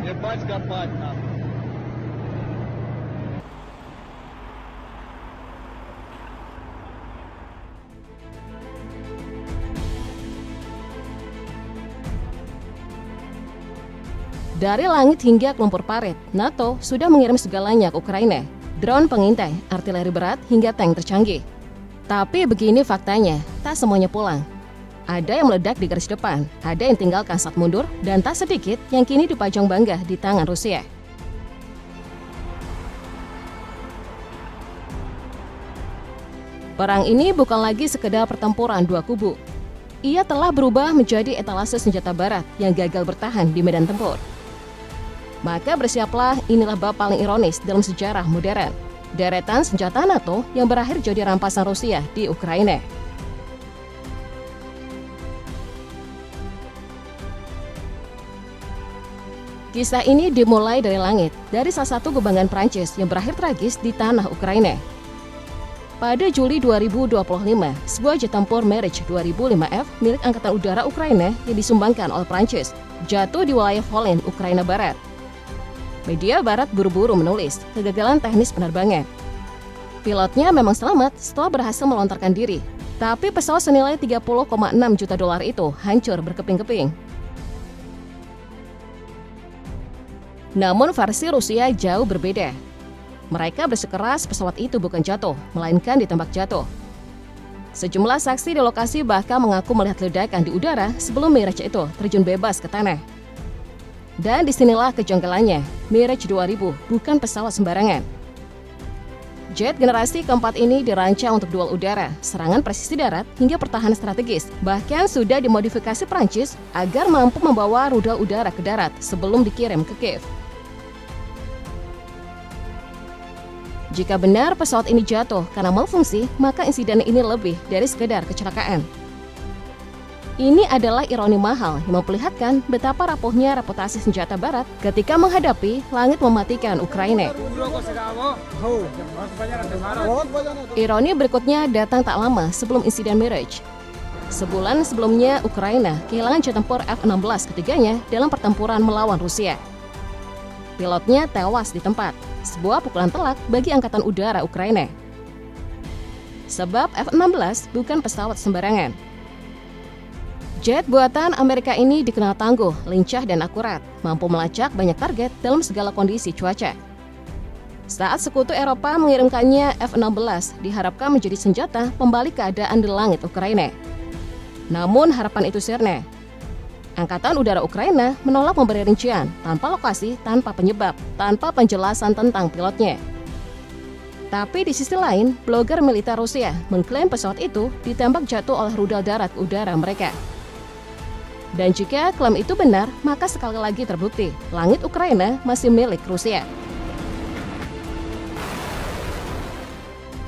Ебать копать надо. Dari langit hingga ke lumpur parit, NATO sudah mengirim segalanya ke Ukraina. Drone pengintai, artileri berat, hingga tank tercanggih. Tapi begini faktanya, tak semuanya pulang. Ada yang meledak di garis depan, ada yang tinggalkan saat mundur, dan tak sedikit yang kini dipajang bangga di tangan Rusia. Perang ini bukan lagi sekedar pertempuran dua kubu. Ia telah berubah menjadi etalase senjata barat yang gagal bertahan di medan tempur. Maka bersiaplah, inilah bab paling ironis dalam sejarah modern. Deretan senjata NATO yang berakhir jadi rampasan Rusia di Ukraina. Kisah ini dimulai dari langit, dari salah satu kebanggaan Prancis yang berakhir tragis di tanah Ukraina. Pada Juli 2025, sebuah jet tempur Mirage 2005F milik Angkatan Udara Ukraina yang disumbangkan oleh Prancis jatuh di wilayah Volyn, Ukraina Barat. Media Barat buru-buru menulis kegagalan teknis penerbangan. Pilotnya memang selamat setelah berhasil melontarkan diri, tapi pesawat senilai 30,6 juta dolar itu hancur berkeping-keping. Namun versi Rusia jauh berbeda. Mereka bersikeras pesawat itu bukan jatuh, melainkan ditembak jatuh. Sejumlah saksi di lokasi bahkan mengaku melihat ledakan di udara sebelum Mirage itu terjun bebas ke tanah. Dan disinilah kejanggalannya, Mirage 2000 bukan pesawat sembarangan. Jet generasi keempat ini dirancang untuk duel udara, serangan presisi darat, hingga pertahanan strategis. Bahkan sudah dimodifikasi Prancis agar mampu membawa rudal udara ke darat sebelum dikirim ke Kiev. Jika benar pesawat ini jatuh karena malfungsi, maka insiden ini lebih dari sekedar kecelakaan. Ini adalah ironi mahal yang memperlihatkan betapa rapuhnya reputasi senjata barat ketika menghadapi langit mematikan Ukraina. Ironi berikutnya datang tak lama sebelum insiden Mirage. Sebulan sebelumnya, Ukraina kehilangan jet tempur F-16 ketiganya dalam pertempuran melawan Rusia. Pilotnya tewas di tempat, sebuah pukulan telak bagi Angkatan Udara Ukraina. Sebab F-16 bukan pesawat sembarangan. Jet buatan Amerika ini dikenal tangguh, lincah, dan akurat, mampu melacak banyak target dalam segala kondisi cuaca. Saat sekutu Eropa mengirimkannya F-16, diharapkan menjadi senjata pembalik keadaan di langit Ukraina. Namun harapan itu sirna. Angkatan Udara Ukraina menolak memberi rincian, tanpa lokasi, tanpa penyebab, tanpa penjelasan tentang pilotnya. Tapi di sisi lain, blogger militer Rusia mengklaim pesawat itu ditembak jatuh oleh rudal darat udara mereka. Dan jika klaim itu benar, maka sekali lagi terbukti, langit Ukraina masih milik Rusia.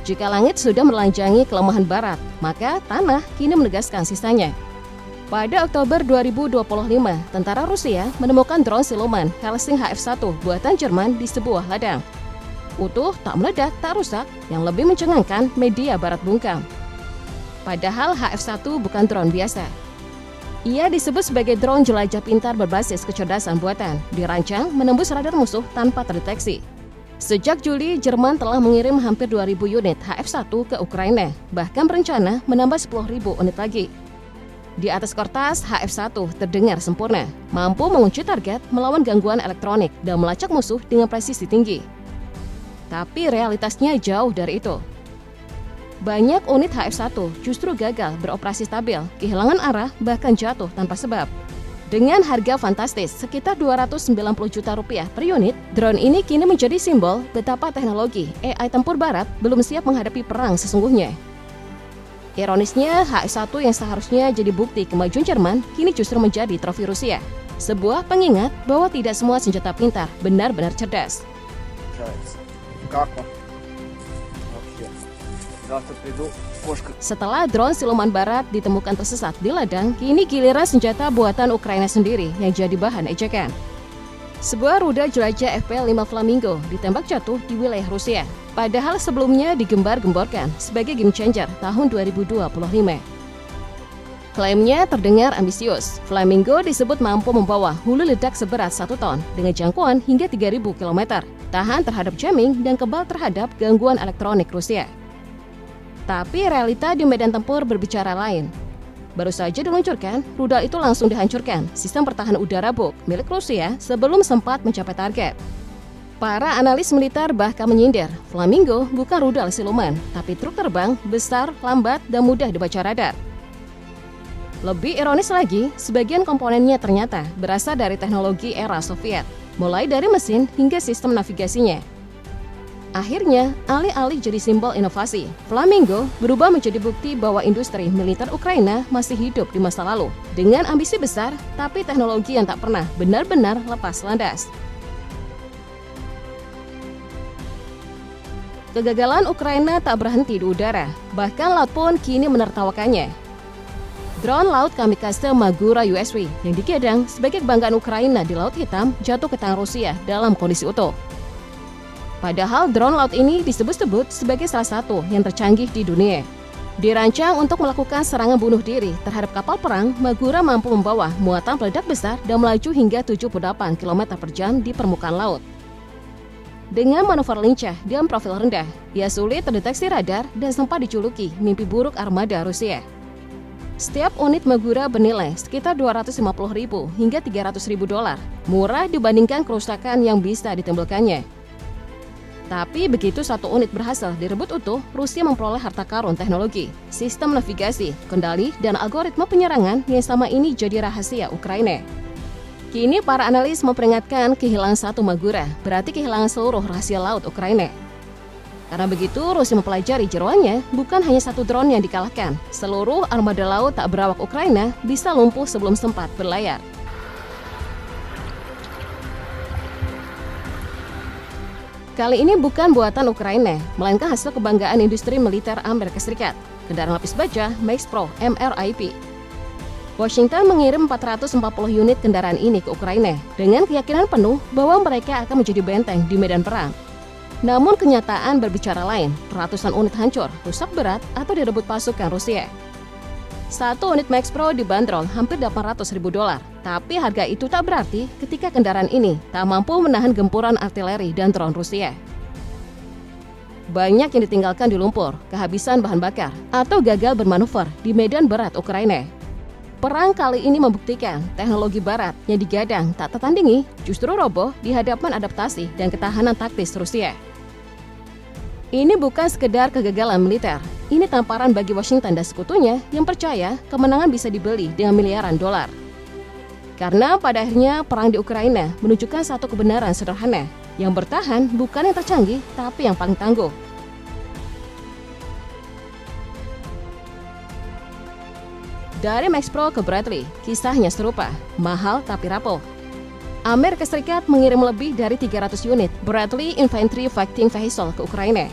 Jika langit sudah menelanjangi kelemahan barat, maka tanah kini menegaskan sisanya. Pada Oktober 2025, tentara Rusia menemukan drone siluman Helsing HF-1 buatan Jerman di sebuah ladang. Utuh, tak meledak, tak rusak, yang lebih mencengangkan media barat bungkam. Padahal HF-1 bukan drone biasa. Ia disebut sebagai drone jelajah pintar berbasis kecerdasan buatan, dirancang menembus radar musuh tanpa terdeteksi. Sejak Juli, Jerman telah mengirim hampir 2.000 unit HF-1 ke Ukraina, bahkan berencana menambah 10.000 unit lagi. Di atas kertas, HF-1 terdengar sempurna, mampu mengunci target, melawan gangguan elektronik, dan melacak musuh dengan presisi tinggi. Tapi realitasnya jauh dari itu. Banyak unit HF-1 justru gagal beroperasi stabil, kehilangan arah, bahkan jatuh tanpa sebab. Dengan harga fantastis sekitar 290 juta rupiah per unit, drone ini kini menjadi simbol betapa teknologi AI tempur barat belum siap menghadapi perang sesungguhnya. Ironisnya, HF-1 yang seharusnya jadi bukti kemajuan Jerman kini justru menjadi trofi Rusia. Sebuah pengingat bahwa tidak semua senjata pintar benar-benar cerdas. Setelah drone siluman barat ditemukan tersesat di ladang, kini giliran senjata buatan Ukraina sendiri yang jadi bahan ejekan. Sebuah rudal jelajah FP-5 Flamingo ditembak jatuh di wilayah Rusia, padahal sebelumnya digembar-gemborkan sebagai game changer tahun 2025. Klaimnya terdengar ambisius. Flamingo disebut mampu membawa hulu ledak seberat 1 ton dengan jangkauan hingga 3.000 km, tahan terhadap jamming dan kebal terhadap gangguan elektronik Rusia. Tapi realita di medan tempur berbicara lain. Baru saja diluncurkan, rudal itu langsung dihancurkan sistem pertahanan udara Buk milik Rusia sebelum sempat mencapai target. Para analis militer bahkan menyindir, Flamingo bukan rudal siluman, tapi truk terbang besar, lambat, dan mudah dibaca radar. Lebih ironis lagi, sebagian komponennya ternyata berasal dari teknologi era Soviet, mulai dari mesin hingga sistem navigasinya. Akhirnya, alih-alih jadi simbol inovasi, Flamingo berubah menjadi bukti bahwa industri militer Ukraina masih hidup di masa lalu, dengan ambisi besar, tapi teknologi yang tak pernah benar-benar lepas landas. Kegagalan Ukraina tak berhenti di udara, bahkan laut pun kini menertawakannya. Drone laut kamikaze Magura USV yang digadang sebagai kebanggaan Ukraina di Laut Hitam jatuh ke tangan Rusia dalam kondisi utuh. Padahal drone laut ini disebut-sebut sebagai salah satu yang tercanggih di dunia. Dirancang untuk melakukan serangan bunuh diri terhadap kapal perang, Magura mampu membawa muatan peledak besar dan melaju hingga 78 km per jam di permukaan laut. Dengan manuver lincah dan profil rendah, ia sulit terdeteksi radar dan sempat dijuluki mimpi buruk armada Rusia. Setiap unit Magura bernilai sekitar 250.000 hingga 300.000 dolar, murah dibandingkan kerusakan yang bisa ditimbulkannya. Tapi begitu satu unit berhasil direbut utuh, Rusia memperoleh harta karun teknologi, sistem navigasi, kendali, dan algoritma penyerangan yang sama ini jadi rahasia Ukraina. Kini para analis memperingatkan kehilangan satu Magura, berarti kehilangan seluruh rahasia laut Ukraina. Karena begitu, Rusia mempelajari jeroannya, bukan hanya satu drone yang dikalahkan. Seluruh armada laut tak berawak Ukraina bisa lumpuh sebelum sempat berlayar. Kali ini bukan buatan Ukraina, melainkan hasil kebanggaan industri militer Amerika Serikat, kendaraan lapis baja Max Pro MRIP. Washington mengirim 440 unit kendaraan ini ke Ukraina dengan keyakinan penuh bahwa mereka akan menjadi benteng di medan perang. Namun kenyataan berbicara lain, ratusan unit hancur, rusak berat, atau direbut pasukan Rusia. Satu unit Max Pro dibanderol hampir 800.000 dolar, tapi harga itu tak berarti ketika kendaraan ini tak mampu menahan gempuran artileri dan drone Rusia. Banyak yang ditinggalkan di lumpur, kehabisan bahan bakar, atau gagal bermanuver di medan berat Ukraina. Perang kali ini membuktikan teknologi barat yang digadang tak tertandingi justru roboh di hadapan adaptasi dan ketahanan taktis Rusia. Ini bukan sekedar kegagalan militer, ini tamparan bagi Washington dan sekutunya yang percaya kemenangan bisa dibeli dengan miliaran dolar. Karena pada akhirnya perang di Ukraina menunjukkan satu kebenaran sederhana, yang bertahan bukan yang tercanggih tapi yang paling tangguh. Dari Max Pro ke Bradley, kisahnya serupa, mahal tapi rapuh. Amerika Serikat mengirim lebih dari 300 unit Bradley Infantry Fighting Vehicle ke Ukraina.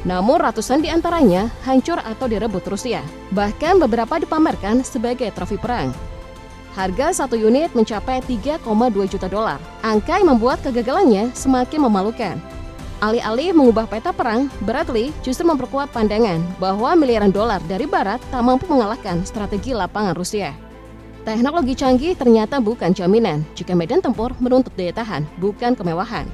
Namun ratusan di antaranya hancur atau direbut Rusia. Bahkan beberapa dipamerkan sebagai trofi perang. Harga satu unit mencapai 3,2 juta dolar. Angka yang membuat kegagalannya semakin memalukan. Alih-alih mengubah peta perang, Bradley justru memperkuat pandangan bahwa miliaran dolar dari Barat tak mampu mengalahkan strategi lapangan Rusia. Teknologi canggih ternyata bukan jaminan jika medan tempur menuntut daya tahan, bukan kemewahan.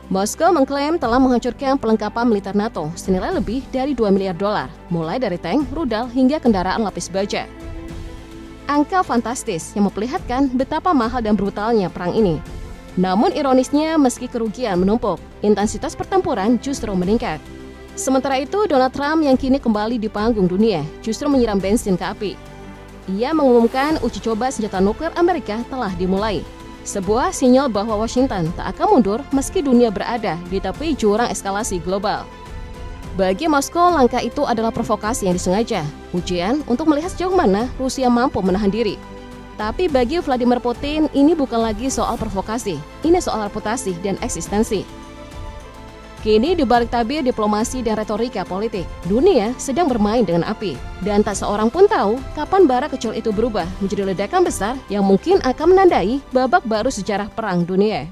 Moskow mengklaim telah menghancurkan perlengkapan militer NATO senilai lebih dari 2 miliar dolar, mulai dari tank, rudal, hingga kendaraan lapis baja. Angka fantastis yang memperlihatkan betapa mahal dan brutalnya perang ini. Namun ironisnya, meski kerugian menumpuk, intensitas pertempuran justru meningkat. Sementara itu, Donald Trump yang kini kembali di panggung dunia justru menyiram bensin ke api. Ia mengumumkan uji coba senjata nuklir Amerika telah dimulai. Sebuah sinyal bahwa Washington tak akan mundur meski dunia berada di tepi jurang eskalasi global. Bagi Moskow, langkah itu adalah provokasi yang disengaja, ujian untuk melihat sejauh mana Rusia mampu menahan diri. Tapi bagi Vladimir Putin, ini bukan lagi soal provokasi, ini soal reputasi dan eksistensi. Kini di balik tabir diplomasi dan retorika politik, dunia sedang bermain dengan api. Dan tak seorang pun tahu kapan bara kecil itu berubah menjadi ledakan besar yang mungkin akan menandai babak baru sejarah perang dunia.